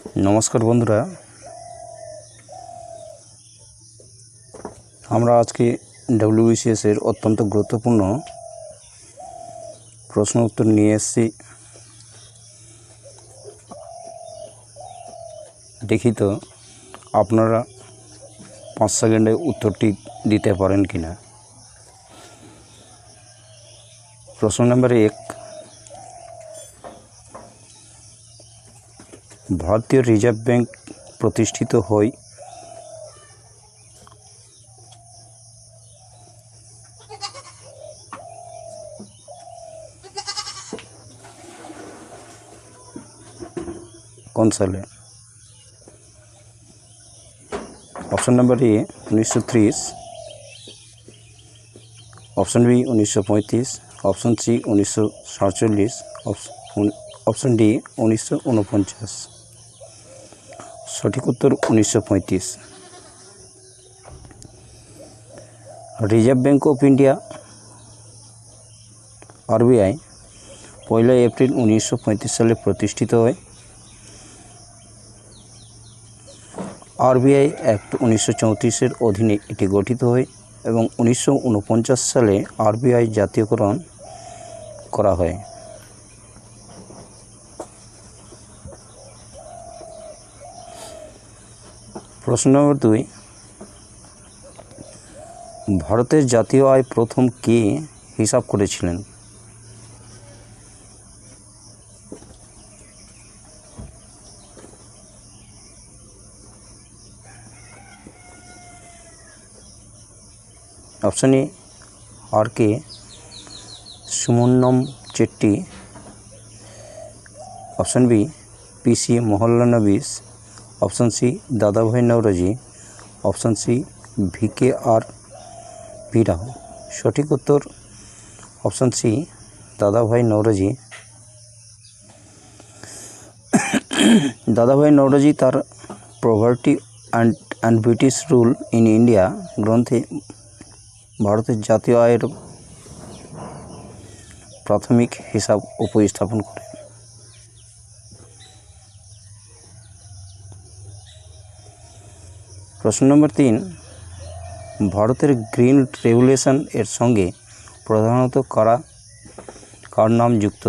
নমস্কার বন্ধুরা, আমরা আজকে ডব্লিউবিসিএস এর অত্যন্ত গুরুত্বপূর্ণ প্রশ্ন উত্তর নিয়ে এসেছি। দেখি তো আপনারা 5 সেকেন্ডে উত্তরটি দিতে পারেন কিনা। প্রশ্ন নম্বর 1, ভারতীয় রিজার্ভ ব্যাংক প্রতিষ্ঠিত হয় কোন সালে? Option number A 1930, option B 1935, option C 1947, option D 1949। সঠিক উত্তর 1935। Reserve Bank of India RBI 1 April 1935 সালে প্রতিষ্ঠিত হয়। আরবিআই অ্যাক্ট 1934-এর অধীনে এটি গঠিত হয় এবং 1949 সালে আরবিআই জাতীয়করণ করা হয়। প্রশ্ন নম্বর 2, ভারতের জাতীয় আয় প্রথম কে হিসাব করেছিলেন? Option A R K সুমন্নম Chetty, option B PC মহল্লানবিস, option C দাদাভাই নওরোজি, অপশন সি ভিকে আর ভিরাও। সঠিক উত্তর অপশন সি দাদাভাই নওরোজি। দাদাভাই নওরোজি তার poverty and British rule in India গ্রন্থে ভারতের জাতীয় আয়ের প্রাথমিক হিসাব উপস্থাপন করেন। প্রশ্ন নম্বর 3, ভারতের গ্রিন রেভলিউশন এর সঙ্গে প্রধানত কার নাম যুক্ত?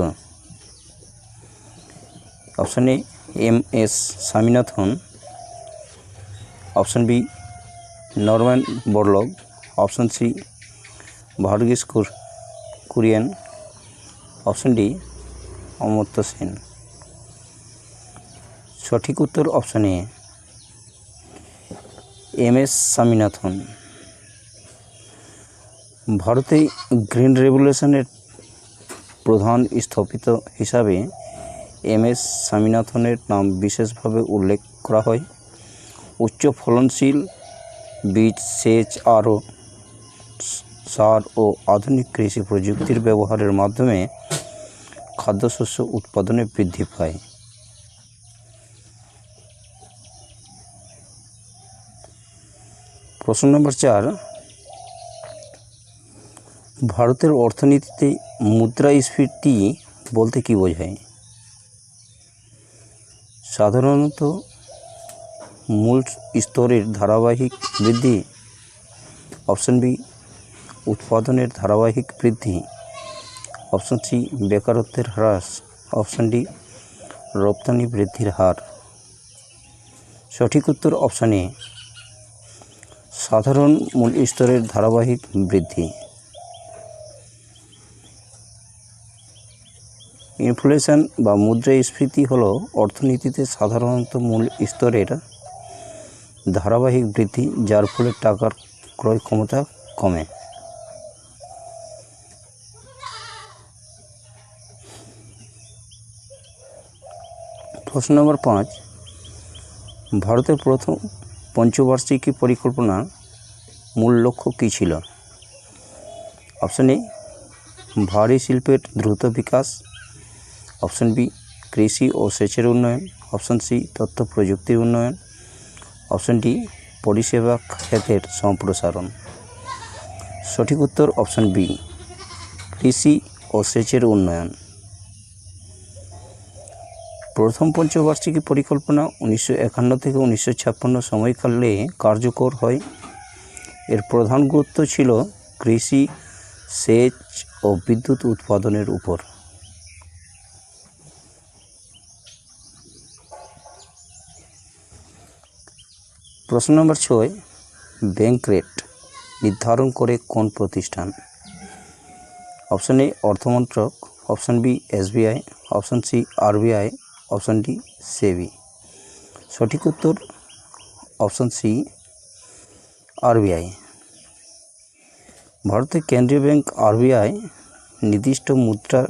Option A MS. Swaminathan, option B Norman Borlaug, option C Verghese Kurien, option D Amartya Sen. সঠিক উত্তর অপশন এ এম.এস. স্বামীনাথন। ভারতে গ্রিন রেভলিউশনের প্রধান স্থপতি হিসাবে এম.এস. স্বামীনাথনের নাম বিশেষভাবে উল্লেখ করা হয়। উচ্চ ফলনশীল বীজ, সেচ, সার ও আধুনিক কৃষি প্রযুক্তির ব্যবহারের মাধ্যমে খাদ্যশস্য উৎপাদনে বৃদ্ধি পায়। প্রশ্ন নম্বর 4, ভারতের অর্থনীতিতে মুদ্রাস্ফীতি বলতে কী বোঝায়? সাধারণত মূল স্তরের ধারাবাহিক বৃদ্ধি, অপশন বি উৎপাদনের ধারাবাহিক বৃদ্ধি, অপশন সি বেকারত্বের হ্রাস, অপশন ডি রপ্তানি বৃদ্ধির হার। সঠিক উত্তর অপশন এ সাধারণ মূল স্তরের ধারাবাহিক বৃদ্ধি। ইনফ্লেশন বা মুদ্রাস্ফীতি হল অর্থনীতিতে সাধারণত মূল স্তরের ধারাবাহিক বৃদ্ধি, যার ফলে টাকার ক্রয় ক্ষমতা কমে। প্রশ্ন নম্বর 5, ভারতের প্রথম পঞ্চবার্ষিকী পরিকল্পনা মূল লক্ষ্য কী ছিল? অপশন এ ভারী শিল্পের দ্রুত বিকাশ, অপশন বি কৃষি ও সেচের উন্নয়ন, অপশন সি তথ্য প্রযুক্তির উন্নয়ন, অপশন ডি পরিষেবা খাতের সম্প্রসারণ। সঠিক উত্তর অপশন বি কৃষি ও সেচের উন্নয়ন। প্রথম পঞ্চবার্ষিকী পরিকল্পনা 1951 থেকে 1956 সময়কালে কার্যকর হয়। এর প্রধান গুরুত্ব ছিল কৃষি, সেচ ও বিদ্যুৎ উৎপাদনের উপর। প্রশ্ন নম্বর 6, ব্যাংক রেট নির্ধারণ করে কোন প্রতিষ্ঠান? অপশন এ অর্থমন্ত্রক, option B SBI, option C RBI, option D SEBI. সঠিক উত্তর অপশন সি RBI। ভারতের কেন্দ্রীয় ব্যাংক RBI নির্দিষ্ট মুদ্রা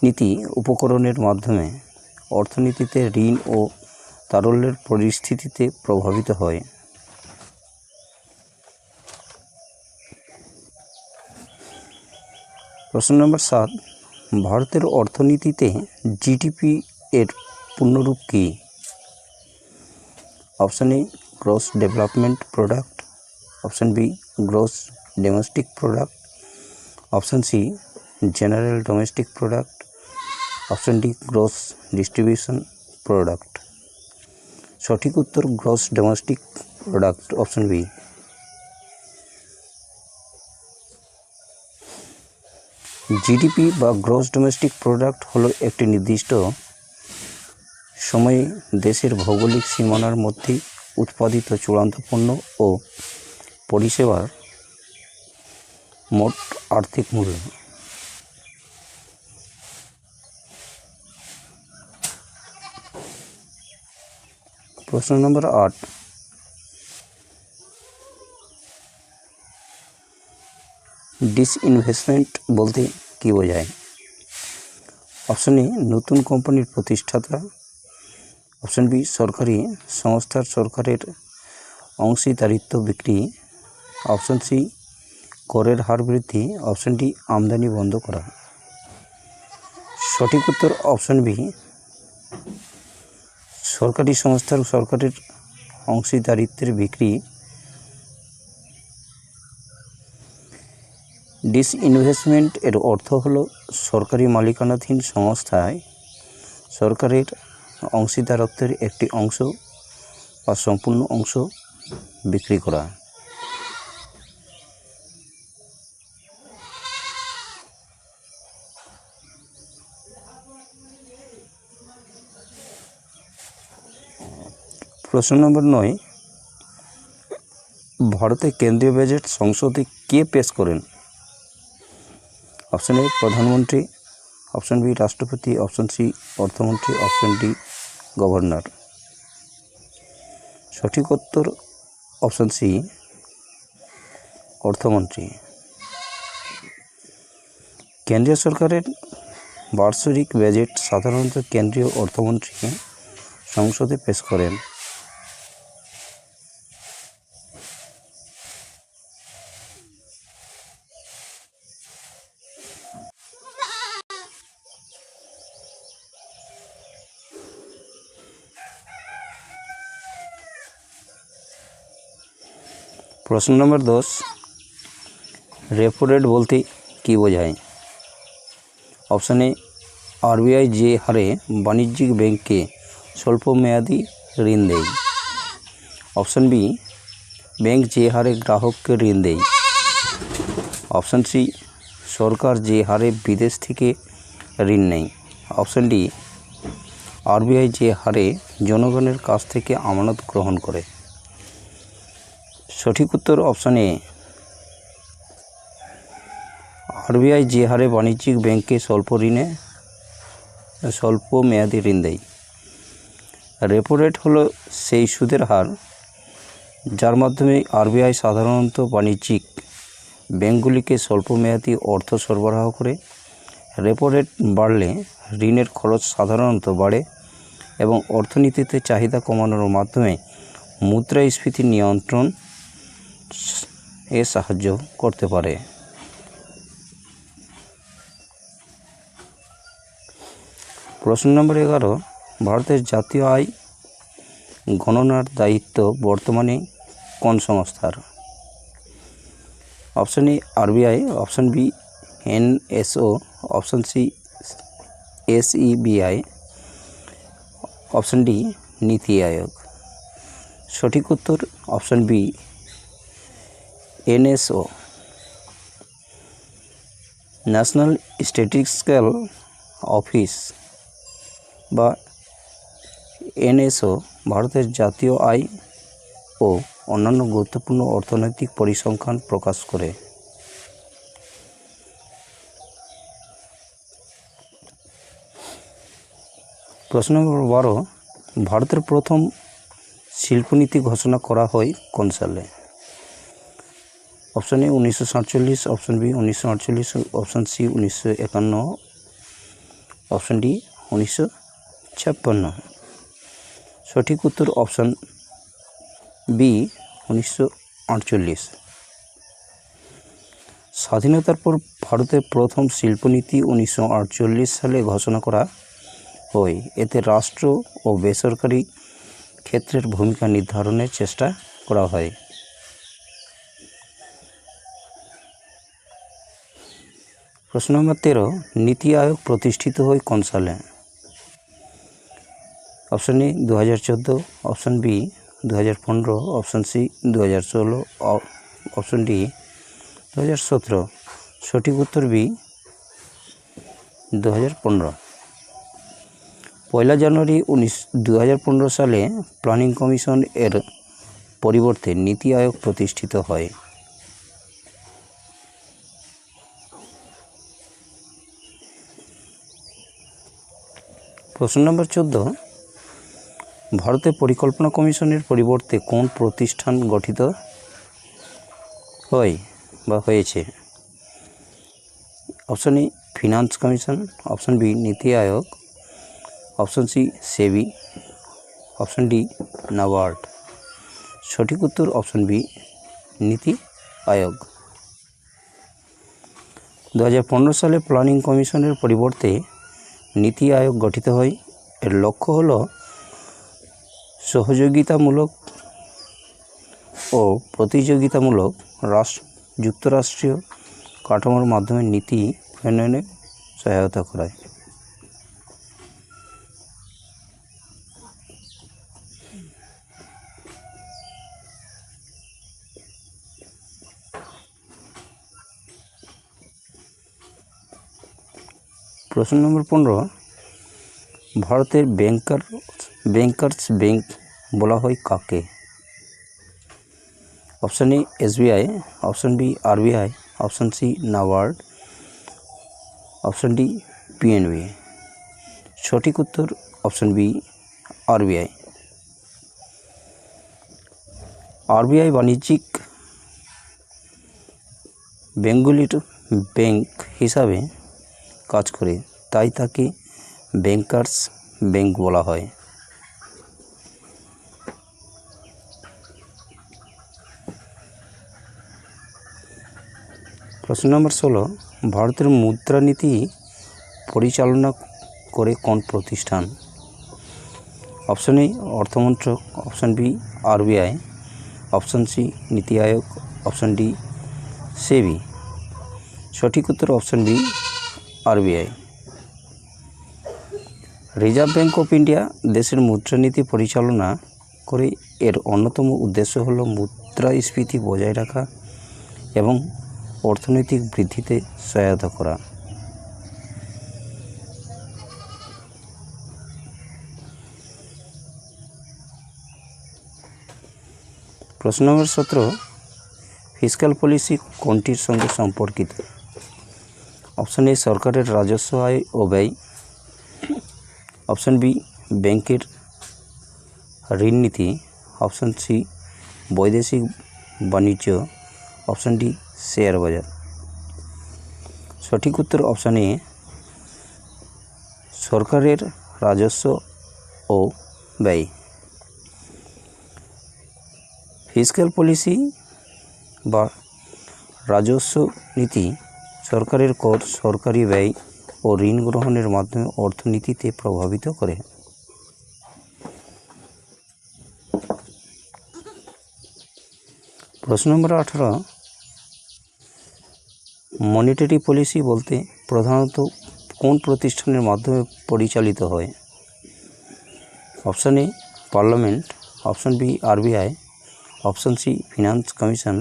নীতি উপকরণের মাধ্যমে অর্থনীতিতে ঋণ ও তারল্যের পরিস্থিতিতে প্রভাবিত হয়। প্রশ্ন নম্বর 7, ভারতের অর্থনীতিতে জিডিপি এর পূর্ণরূপ কী? Option A gross development product, option B gross domestic product, option C general domestic product, option D gross distribution product. সঠিক উত্তর gross domestic product, option B. GDP বা গ্রস ডোমেস্টিক প্রোডাক্ট হলো একটি নির্দিষ্ট সময়ে দেশের ভৌগোলিক সীমানার মধ্যে উৎপাদিত চূড়ান্ত পণ্য ও পরিষেবার মোট আর্থিক মূল্য। প্রশ্ন নম্বর 8, ডিসইনভেস্টমেন্ট বলতে কী বোঝায়? অপশন এ নতুন কোম্পানির প্রতিষ্ঠাতা, অপশন বি সরকারি সংস্থার সরকারের অংশীদারিত্ব বিক্রি, অপশন সি করের হার বৃদ্ধি, অপশন ডি আমদানি বন্ধ করা। সঠিক উত্তর অপশন বি সরকারি সংস্থার সরকারের অংশীদারিত্বের বিক্রি। ডিসইনভেস্টমেন্ট এর অর্থ হলো সরকারি মালিকানাধীন সংস্থায় সরকারের অংশীদারত্বের একটি অংশ বা সম্পূর্ণ অংশ বিক্রি করা। প্রশ্ন নম্বর 9, ভারতের কেন্দ্রীয় বাজেট সংসদে কে পেশ করেন? অপশন এ প্রধানমন্ত্রী, অপশন বি রাষ্ট্রপতি, অপশন সি অর্থমন্ত্রী, অপশন ডি গভর্নর। সঠিক উত্তর অপশন সি অর্থমন্ত্রী। কেন্দ্রীয় সরকারের বার্ষিক বাজেট সাধারণত কেন্দ্রীয় অর্থমন্ত্রী সংসদে পেশ করেন। প্রশ্ন নম্বর 10, রেপো রেট বলতে কী বোঝায়? অপশন এ RBI যে হারে বাণিজ্যিক ব্যাংককে স্বল্প মেয়াদি ঋণ দেয়, অপশন বি ব্যাংক যে হারে গ্রাহককে ঋণ দেয়, অপশন সি সরকার যে হারে বিদেশ থেকে ঋণ নেয়, অপশন ডি RBI যে হারে জনগণের কাছ থেকে আমানত গ্রহণ করে। সঠিক উত্তর অপশন এ RBI যে হারে বাণিজ্যিক ব্যাংককে স্বল্প মেয়াদি ঋণ দেয়। রেপো রেট হলো সেই সুদের হার যার মাধ্যমে RBI সাধারণত বাণিজ্যিক ব্যাংকগুলিকে স্বল্প মেয়াদি অর্থ সরবরাহ করে। রেপো রেট বাড়লে ঋণের খরচ সাধারণত বাড়ে এবং অর্থনীতিতে চাহিদা কমানোর মাধ্যমে মুদ্রাস্ফীতি নিয়ন্ত্রণ সাহায্য করতে পারে। প্রশ্ন নম্বর 11, ভারতের জাতীয় আয় গণনার দায়িত্ব বর্তমানে কোন সংস্থার? Option A RBI, option B NSO, option C SEBI, option D NITI Aayog. সঠিক উত্তর option B NSO. National Statistical Office বা এনএসও ভারতের জাতীয় আয় ও অন্যান্য গুরুত্বপূর্ণ অর্থনৈতিক পরিসংখ্যান প্রকাশ করে। প্রশ্ন নম্বর 12, ভারতের প্রথম শিল্পনীতি ঘোষণা করা হয় কোন সালে? Option A 1947, option B 1948, option C 1951, option D 1956। সঠিক উত্তর অপশন বি 1948। স্বাধীনতার পর ভারতের প্রথম শিল্পনীতি 1948 সালে ঘোষণা করা হয়। এতে রাষ্ট্র ও বেসরকারি ক্ষেত্রের ভূমিকা নির্ধারণের চেষ্টা করা হয়। প্রশ্ন নম্বর 13, নীতি আয়োগ প্রতিষ্ঠিত হয় কোন সালে? Option A 2014, option B 2015, option C 2016, option D 2017। সঠিক উত্তর বি 2015। 1 জানুয়ারি 2015 সালে প্ল্যানিং কমিশন এর পরিবর্তে নীতি আয়োগ প্রতিষ্ঠিত হয়। প্রশ্ন নম্বর 14, ভারতের পরিকল্পনা কমিশনের পরিবর্তে কোন প্রতিষ্ঠান গঠিত হয় বা হয়েছে? Option A finance commission, option B NITI Aayog, option C SEBI, option D NABARD. সঠিক উত্তর অপশন বি নীতি আয়োগ। 2015 সালে প্ল্যানিং কমিশনের পরিবর্তে নীতি আয়োগ গঠিত হয়। এর লক্ষ্য হল সহযোগিতামূলক ও প্রতিযোগিতামূলক যুক্তরাষ্ট্রীয় কাঠামোর মাধ্যমে নীতি প্রণয়নে সহায়তা করা। প্রশ্ন নম্বর 15, ভারতের ব্যাংকার্স ব্যাংক বলা হয় কাকে? Option A SBI, option B RBI, option C NABARD, option D PNB. সঠিক উত্তর অপশন বি আরবিআই। আরবিআই বাণিজ্যিক ব্যাংকগুলির ব্যাংক হিসাবে কাজ করে, তাই তাকে ব্যাংকার্স ব্যাংক বলা হয়। প্রশ্ন নম্বর 16, ভারতের মুদ্রানীতি পরিচালনা করে কোন প্রতিষ্ঠান? অপশন এ অর্থমন্ত্রক, option B RBI, option C NITI Aayog, option D SEBI. সঠিক উত্তর option B RBI. Reserve Bank of India দেশের মুদ্রানীতি পরিচালনা করে। এর অন্যতম উদ্দেশ্য হল মুদ্রাস্ফীতি বজায় রাখা এবং অর্থনৈতিক বৃদ্ধিতে সহায়তা করা। প্রশ্ন নম্বর 17, ফিসক্যাল পলিসি কোনটির সঙ্গে সম্পর্কিত? অপশন এ সরকারের রাজস্ব আয় ও ব্যয়, অপশন বি ব্যাংকের ঋণ নীতি, অপশন সি বৈদেশিক বাণিজ্য, অপশন ডি শেয়ার বাজার। সঠিক উত্তর অপশন এ সরকারের রাজস্ব ও ব্যয়। ফিসক্যাল পলিসি বা রাজস্ব নীতি সরকারের কর, সরকারি ব্যয় ও ঋণ গ্রহণের মাধ্যমে অর্থনীতিতে প্রভাবিত করে। প্রশ্ন নম্বর 18, মনিটারি পলিসি বলতে প্রধানত কোন প্রতিষ্ঠানের মাধ্যমে পরিচালিত হয়? Option A parliament, option B RBI, option C finance commission,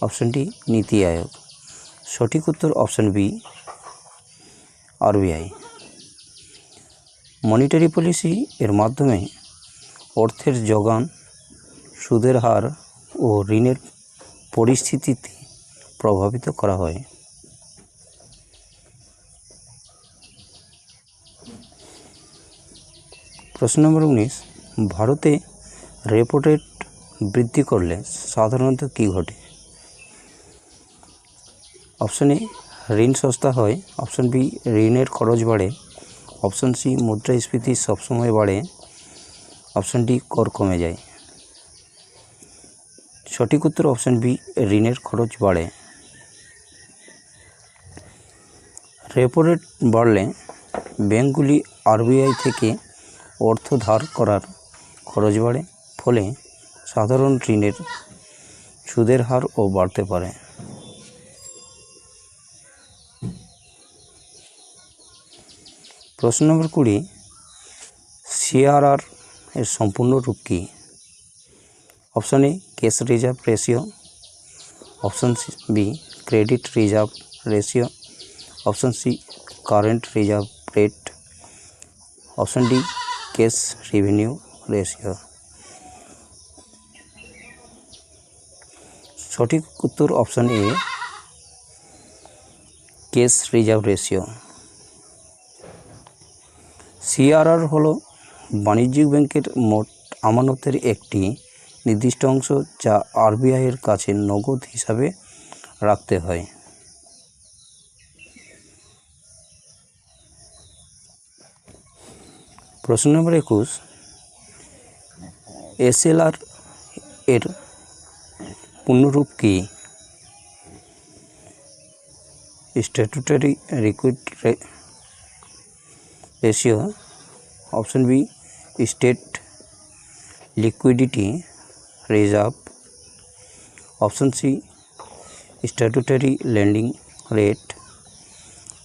option D NITI Aayog. সঠিক উত্তর option B RBI. Monetary policy এর মাধ্যমে অর্থের যোগান, সুদের হার ও ঋণের পরিস্থিতিতে প্রভাবিত করা হয়। প্রশ্ন নম্বর 19, ভারতে রেপো রেট বৃদ্ধি করলে সাধারণত কী ঘটে? অপশান এ ঋণ সস্তা হয়, অপশান বি ঋণের খরচ বাড়ে, অপশান সি মুদ্রাস্ফীতি সবসময় বাড়ে, অপশান ডি কর কমে যায়। সঠিক উত্তর অপশান বি ঋণের খরচ বাড়ে। রেপো রেট বাড়লে ব্যাংকগুলি আরবিআই থেকে অর্থ ধার করার খরচ বাড়ে, ফলে সাধারণ ঋণের সুদের হারও বাড়তে পারে। প্রশ্ন নম্বর 20, সিআরআর এর সম্পূর্ণ রূপ কী? Option A cash reserve ratio, option B credit reserve ratio, option C current reserve rate, option D cash revenue ratio. সঠিক উত্তর option A cash reserve ratio. CRR হলো বাণিজ্যিক ব্যাংকের মোট আমানতের একটি নির্দিষ্ট অংশ যা আরবিআইয়ের কাছে নগদ হিসাবে রাখতে হয়। প্রশ্ন নম্বর 21, এসএলআর এর পূর্ণরূপ কী? Statutory liquid ratio, option B state liquidity reserve, option C statutory lending rate,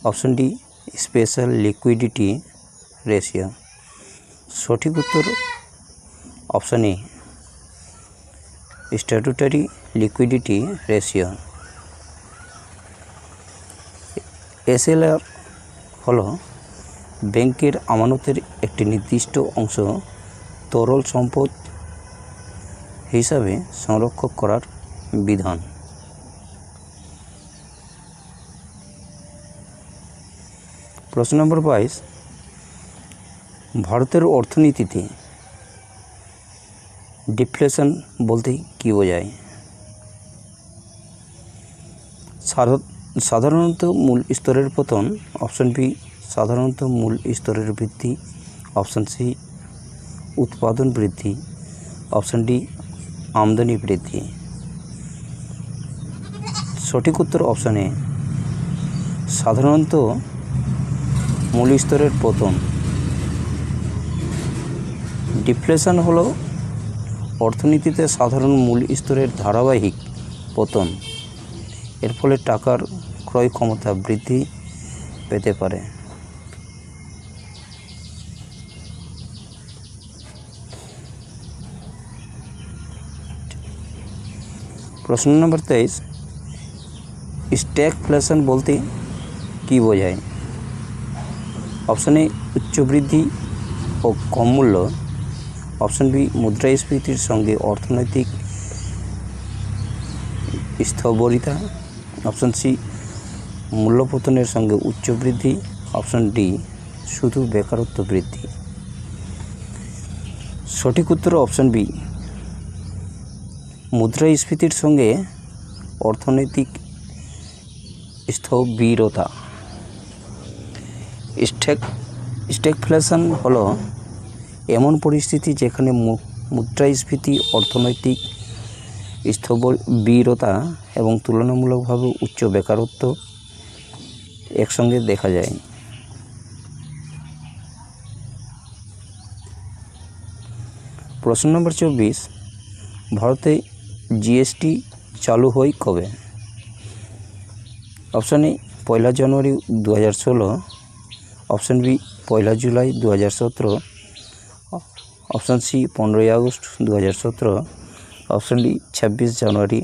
option D special liquidity ratio. সঠিক উত্তর option A statutory liquidity ratio. SLR হলো ব্যাংকের আমানতের একটি নির্দিষ্ট অংশ তরল সম্পদ হিসাবে সংরক্ষণ করার বিধান। প্রশ্ন নম্বর 22, ভারতের অর্থনীতিতে ডিফ্লেশন বলতে কী বোঝায়? সাধারণত মূল স্তরের পতন, অপশান বি সাধারণত মূল স্তরের বৃদ্ধি, অপশান সি উৎপাদন বৃদ্ধি, অপশান ডি আমদানি বৃদ্ধি। সঠিক উত্তর অপশান এ সাধারণত মূল স্তরের পতন। ডিফ্লেশন হলো অর্থনীতিতে সাধারণ মূল স্তরের ধারাবাহিক পতন। এর ফলে টাকার ক্রয় ক্ষমতা বৃদ্ধি পেতে পারে। প্রশ্ন নম্বর 23, স্ট্যাগফ্লেশন বলতে কী বোঝায়? অপশান এ উচ্চ বৃদ্ধি ও কম মূল্য, অপশান বি মুদ্রাস্ফীতির সঙ্গে অর্থনৈতিক স্থবিরতা, অপশান সি মূল্যপতনের সঙ্গে উচ্চ বৃদ্ধি, অপশান ডি শুধু বেকারত্ব বৃদ্ধি। সঠিক উত্তর অপশান বি মুদ্রাস্ফীতির সঙ্গে অর্থনৈতিক স্থবিরতা। স্ট্যাগফ্লেশন হলো এমন পরিস্থিতি যেখানে মুদ্রাস্ফীতি, অর্থনৈতিক স্থবিরতা এবং তুলনামূলকভাবে উচ্চ বেকারত্ব একসঙ্গে দেখা যায়। প্রশ্ন নম্বর 24, ভারতে জিএসটি চালু হয় কবে? Option A 1 January 2016, option B 1 July 2017, option C 15ই আগস্ট 2017, অপশান ডি 26 জানুয়ারি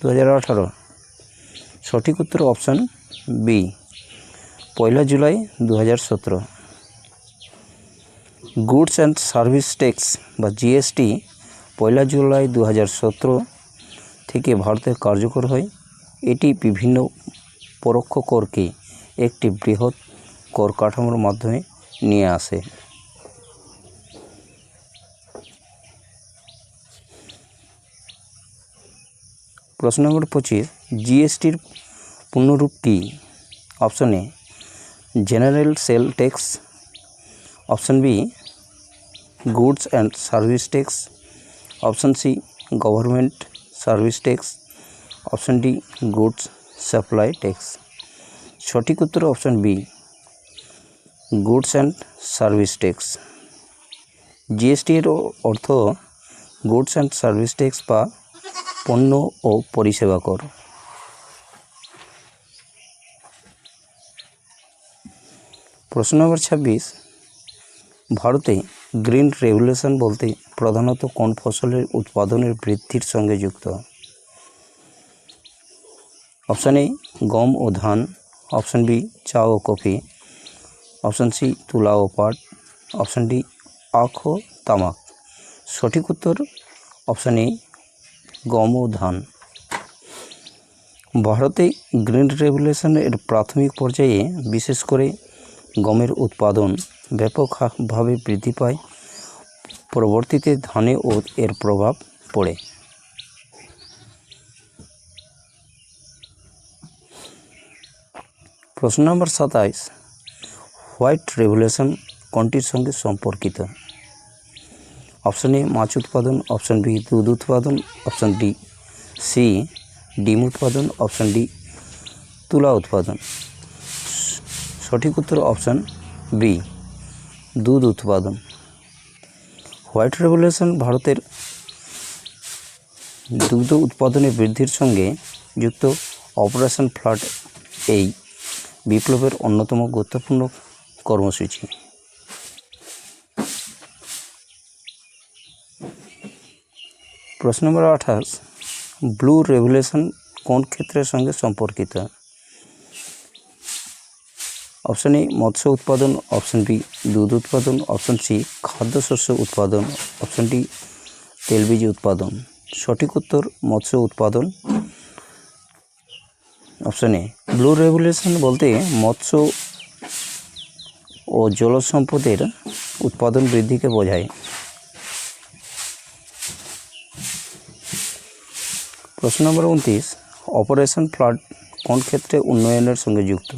2018। সঠিক উত্তর option B 1 July 2017। Goods and service tax বা জিএসটি 1 জুলাই 2017 থেকে ভারতে কার্যকর হয়। এটি বিভিন্ন পরোক্ষ করকে একটি বৃহৎ কর কাঠামোর মাধ্যমে নিয়ে আসে। প্রশ্ন নম্বর 25, জিএসটির পূর্ণরূপ কী? Option A general sale tax, option B goods and service tax, option C government service tax, option D goods supply tax. সঠিক উত্তর option B goods and service tax. GST এর অর্থ গুডস অ্যান্ড সার্ভিস ট্যাক্স বা পণ্য ও পরিষেবা কর। প্রশ্ন নম্বর 26, ভারতে গ্রিন রেভলিউশন বলতে প্রধানত কোন ফসলের উৎপাদনের বৃদ্ধির সঙ্গে যুক্ত? অপশান এ গম ও ধান, অপশান বি চা ও কফি, অপশান সি তুলা ও পাট, অপশান ডি আখ ও তামাক। সঠিক উত্তর অপশান এ গম ও ধান। ভারতে গ্রিন রেভলিউশনের প্রাথমিক পর্যায়ে বিশেষ করে গমের উৎপাদন ব্যাপকভাবে বৃদ্ধি পায়। পরবর্তীতে ধানে ও এর প্রভাব পড়ে। প্রশ্ন নম্বর 27, হোয়াইট রেভলিউশন কোনটির সঙ্গে সম্পর্কিত? অপশন এ মাছ উৎপাদন, অপশন বি দুধ উৎপাদন, অপশন ডি সি ডিম উৎপাদন, অপশন ডি তুলা উৎপাদন। সঠিক উত্তর অপশন বি দুধ উৎপাদন। হোয়াইট রেভলিউশন ভারতের দুগ্ধ উৎপাদনে বৃদ্ধির সঙ্গে যুক্ত। অপারেশন ফ্লাড এই বিপ্লবের অন্যতম গুরুত্বপূর্ণ কর্মসূচি। প্রশ্ন নম্বর 28, ব্লু রেভলিউশন কোন ক্ষেত্রের সঙ্গে সম্পর্কিত? অপশন এ মৎস্য উৎপাদন, অপশন বি দুধ উৎপাদন, অপশন সি খাদ্যশস্য উৎপাদন, অপশন ডি তেলবীজ উৎপাদন। সঠিক উত্তর মৎস্য উৎপাদন। অপশন এ ব্লু রেভলিউশন বলতে মৎস্য ও জলজ সম্পদের উৎপাদন বৃদ্ধিকে বোঝায়। প্রশ্ন নম্বর 29, অপারেশন ফ্লাড কোন ক্ষেত্রে উন্নয়নের সঙ্গে যুক্ত?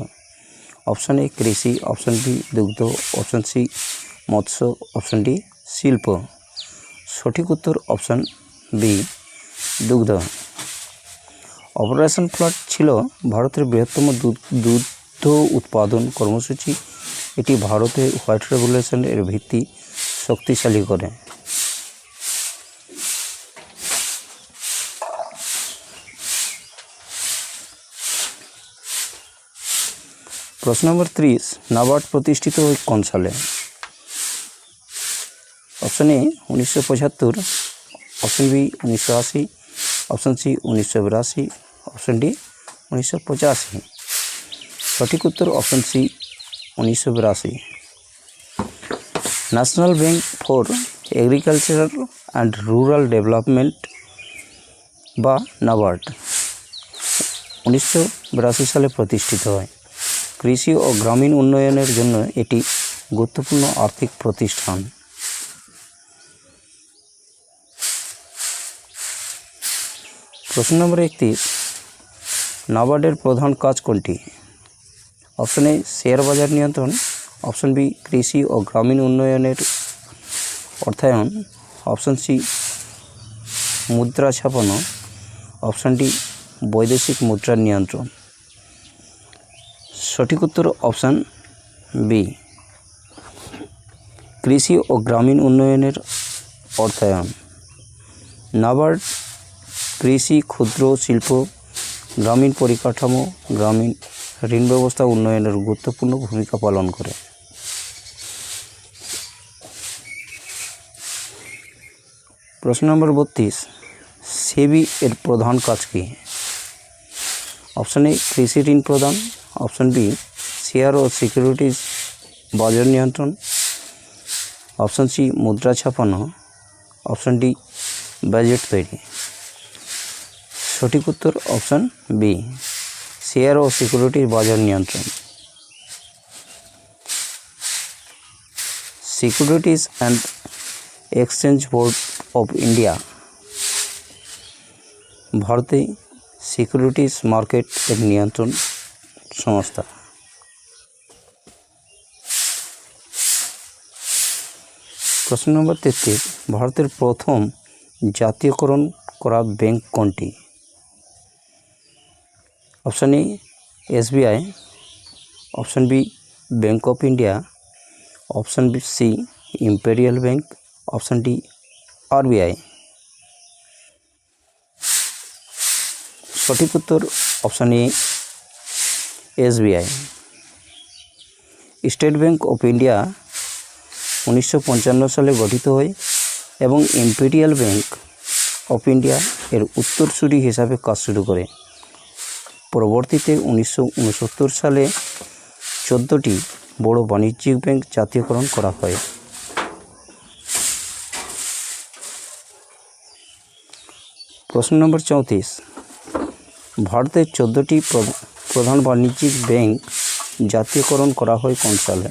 অপশন এ কৃষি, অপশন বি দুগ্ধ, অপশন সি মৎস্য, অপশন ডি শিল্প। সঠিক উত্তর অপশন বি দুগ্ধ। অপারেশন ফ্লাড ছিল ভারতের বৃহত্তম দুগ্ধ উৎপাদন কর্মসূচি। এটি ভারতে হোয়াইট রেভলিউশনের ভিত্তি শক্তিশালী করে। প্রশ্ন নম্বর 30, নাবার্ড প্রতিষ্ঠিত হয় কোন সালে? Option A 1975, option B 1980, option C 1982, option D 1985। সঠিক উত্তর option C 1982। National Bank for Agricultural and Rural Development বা নাবার্ড 1982 সালে প্রতিষ্ঠিত হয়। কৃষি ও গ্রামীণ উন্নয়নের জন্য এটি গুরুত্বপূর্ণ আর্থিক প্রতিষ্ঠান। প্রশ্ন নম্বর 31, নাবার্ডের প্রধান কাজ কোনটি? অপশন এ শেয়ার বাজার নিয়ন্ত্রণ, অপশন বি কৃষি ও গ্রামীণ উন্নয়নের অর্থায়ন, অপশন সি মুদ্রা ছাপানো, অপশন ডি বৈদেশিক মুদ্রার নিয়ন্ত্রণ। সঠিক উত্তর অপশান বি কৃষি ও গ্রামীণ উন্নয়নের অর্থায়ন। নাবার্ড কৃষি, ক্ষুদ্র শিল্প, গ্রামীণ পরিকাঠামো, গ্রামীণ ঋণ ব্যবস্থা উন্নয়নের গুরুত্বপূর্ণ ভূমিকা পালন করে। প্রশ্ন নম্বর 32, সেবি এর প্রধান কাজ কী? অপশান এ কৃষি ঋণ প্রদান, অপশান বি শেয়ার ও সিকিউরিটিজ বাজার নিয়ন্ত্রণ, অপশান সি মুদ্রা ছাপানো, অপশান ডি বাজেট তৈরি। সঠিক উত্তর অপশান বি শেয়ার ও সিকিউরিটির বাজার নিয়ন্ত্রণ। Securities and exchange board of India ভারতে সিকিউরিটিজ মার্কেট এর নিয়ন্ত্রণ সংস্থা। প্রশ্ন নম্বর 33, ভারতের প্রথম জাতীয়করণ করা ব্যাংক কোনটি? Option A SBI, option B bank of India, option B C imperial bank, option D RBI. সঠিক উত্তর option A SBI. State Bank of India 1955 সালে গঠিত হয় এবং ইম্পেরিয়াল ব্যাংক অফ ইন্ডিয়া এর উত্তরসূরি হিসাবে কাজ শুরু করে। পরবর্তীতে 1969 সালে 14টি বড় বাণিজ্যিক ব্যাংক জাতীয়করণ করা হয়। প্রশ্ন নম্বর 34, ভারতের 14টি প্রধান বাণিজ্যিক ব্যাংক জাতীয়করণ করা হয় কোন সালে?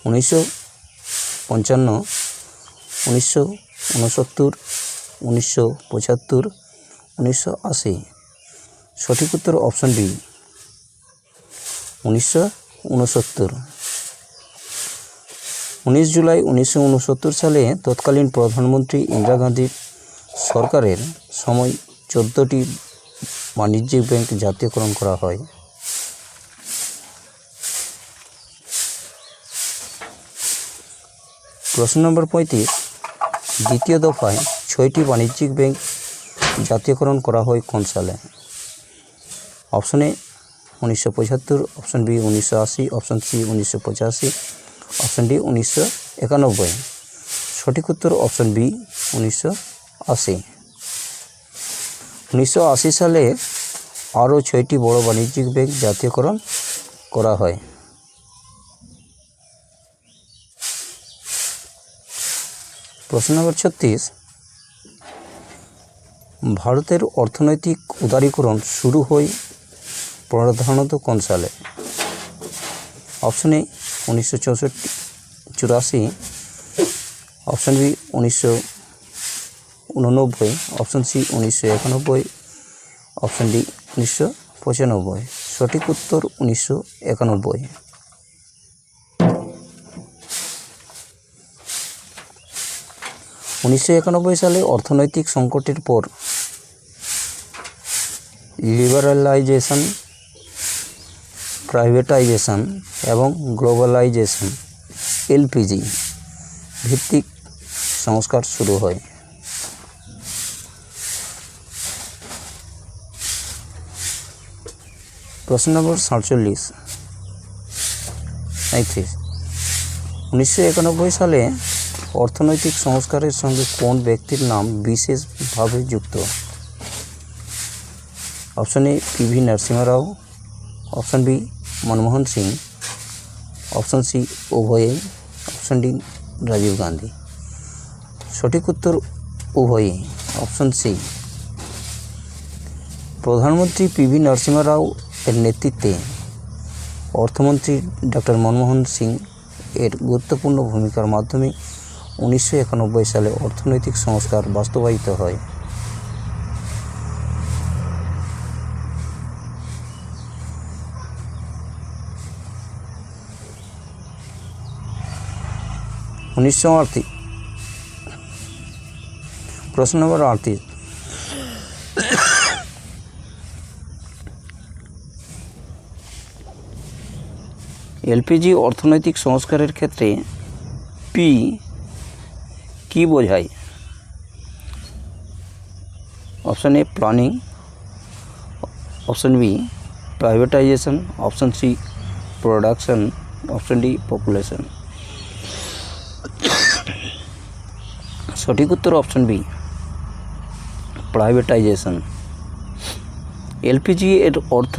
উনিশশো 1969, 1975, 1980। সঠিক উত্তর অপশান বি 1969। 19 জুলাই 1969 সালে তৎকালীন প্রধানমন্ত্রী ইন্দিরা গান্ধীর সরকারের সময় 14টি বাণিজ্যিক ব্যাংক জাতীয়করণ করা হয়। প্রশ্ন নম্বর 35, দ্বিতীয় দফায় 6টি বাণিজ্যিক ব্যাংক জাতীয়করণ করা হয় কোন সালে? Option A 1975, option B 1980, option C 1985, option D 1991। সঠিক উত্তর অপশান বি 1980। 1980 সালে আরও 6টি বড় বাণিজ্যিক ব্যাংক জাতীয়করণ করা হয়। প্রশ্ন নম্বর 36, ভারতের অর্থনৈতিক উদারীকরণ শুরু হয় প্রধানত কোন সালে? Option A 1984, option B 1989, option C 1991, option D 1995। সঠিক উত্তর 1991। 1991 সালে অর্থনৈতিক সংকটের পর লিবারালাইজেশন, প্রাইভেটাইজেশন এবং গ্লোবালাইজেশন এলপিজি ভিত্তিক সংস্কার শুরু হয়। প্রশ্ন নম্বর 47, 1991 সালে অর্থনৈতিক সংস্কারের সঙ্গে কোন ব্যক্তির নাম বিশেষভাবে যুক্ত? Option A PV Narasimha Rao, option B Manmohan Singh, option C উভয়ে, অপশান ডি রাজীব গান্ধী। সঠিক উত্তর উভয়ে, অপশান সি। প্রধানমন্ত্রী পিভি নরসিংহ রাও এর নেতৃত্বে অর্থমন্ত্রী ডক্টর মনমোহন সিং এর গুরুত্বপূর্ণ ভূমিকার মাধ্যমে 1991 সালে অর্থনৈতিক সংস্কার বাস্তবায়িত হয়। প্রশ্ন নম্বর 38, এলপিজি অর্থনৈতিক সংস্কারের ক্ষেত্রে পি কি বোঝায়? Option A planning, option B privatisation, option C production, option D population. সঠিক উত্তর অপশন বি প্রাইভেটাইজেশন। এলপিজি এর অর্থ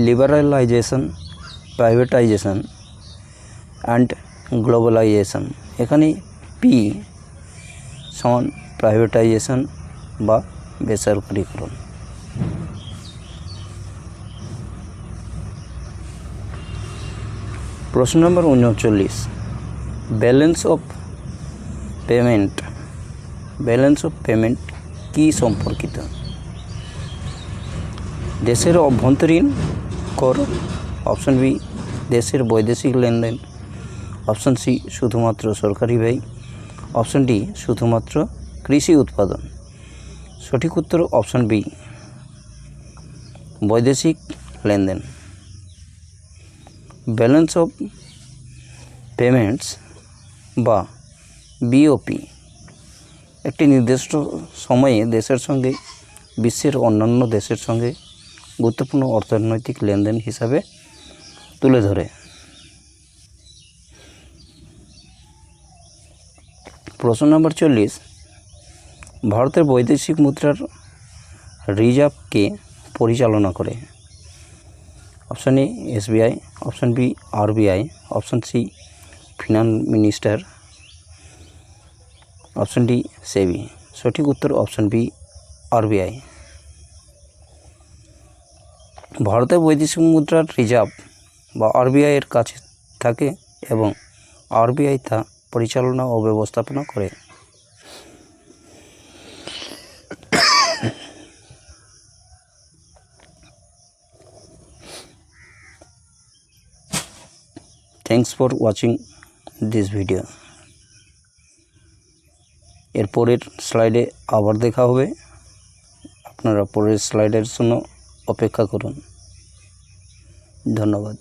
লিবারালাইজেশন, প্রাইভেটাইজেশন অ্যান্ড গ্লোবালাইজেশন। এখানে পি সমান প্রাইভেটাইজেশন বা বেসরকারীকরণ। প্রশ্ন নম্বর 39, ব্যালেন্স অফ পেমেন্ট কি সম্পর্কিত? দেশের অভ্যন্তরীণ কর, অপশন বি দেশের বৈদেশিক লেনদেন, অপশন সি শুধুমাত্র সরকারি ব্যয়, অপশন ডি শুধুমাত্র কৃষি উৎপাদন। সঠিক উত্তর অপশন বি বৈদেশিক লেনদেন। ব্যালেন্স অফ পেমেন্টস বা বিওপি একটি নির্দিষ্ট সময়ে দেশের সঙ্গে বিশ্বের অন্যান্য দেশের সঙ্গে গুরুত্বপূর্ণ অর্থনৈতিক লেনদেন হিসাবে তুলে ধরে। প্রশ্ন নম্বর 40, ভারতের বৈদেশিক মুদ্রার রিজার্ভকে পরিচালনা করে? Option A SBI, option B RBI, option C finance minister, option D SEBI. সঠিক উত্তর অপশন বি আরবিআই। ভারতের বৈদেশিক মুদ্রার রিজার্ভ বা আরবিআই এর কাছে থাকে এবং আরবিআই তা পরিচালনা ও ব্যবস্থাপনা করে। Thanks for watching this video. এর পরের স্লাইডে আবার দেখা হবে। আপনারা পরের স্লাইডের জন্য অপেক্ষা করুন। ধন্যবাদ।